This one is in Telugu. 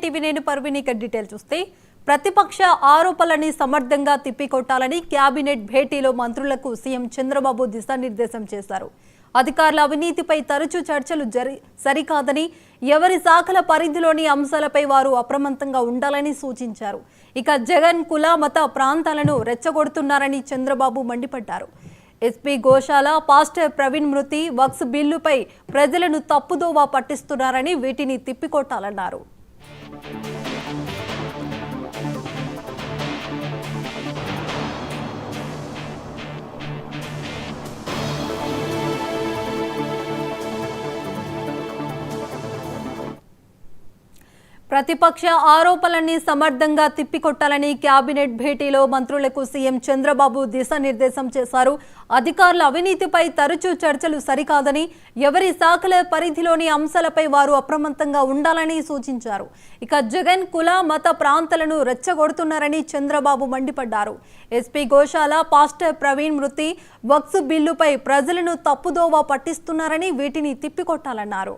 టీవీ నేను పర్వీని డీటెయిల్ చూస్తే ప్రతిపక్ష ఆరోపణలని సమర్థంగా తిప్పికొట్టాలని కేబినెట్ భేటీలో మంత్రులకు సీఎం చంద్రబాబు దిశానిర్దేశం చేశారు. అధికారుల అవినీతిపై తరచూ చర్చలు సరికాదని, ఎవరి శాఖల పరిధిలోని అంశాలపై వారు అప్రమత్తంగా ఉండాలని సూచించారు. ఇక జగన్ కుల మత ప్రాంతాలను రెచ్చగొడుతున్నారని చంద్రబాబు మండిపడ్డారు. ఎస్పీ గోశాల, పాస్టర్ ప్రవీణ్ మృతి, వక్స్ బిల్లుపై ప్రజలను తప్పుదోవ పట్టిస్తున్నారని, వీటిని తిప్పికొట్టాలన్నారు. ప్రతిపక్ష ఆరోపణలని సమర్థంగా తిప్పికొట్టాలని కేబినెట్ భేటీలో మంత్రులకు సీఎం చంద్రబాబు దిశానిర్దేశం చేశారు. అధికారుల అవినీతిపై తరచూ చర్చలు సరికాదని, ఎవరి శాఖల పరిధిలోని అంశాలపై వారు అప్రమత్తంగా ఉండాలని సూచించారు. ఇక జగన్ కుల మత ప్రాంతాలను రెచ్చగొడుతున్నారని చంద్రబాబు మండిపడ్డారు. ఎస్పీ గోశాల, పాస్టర్ ప్రవీణ్ మృతి, వక్స్ బిల్లుపై ప్రజలను తప్పుదోవ పట్టిస్తున్నారని, వీటిని తిప్పికొట్టాలన్నారు.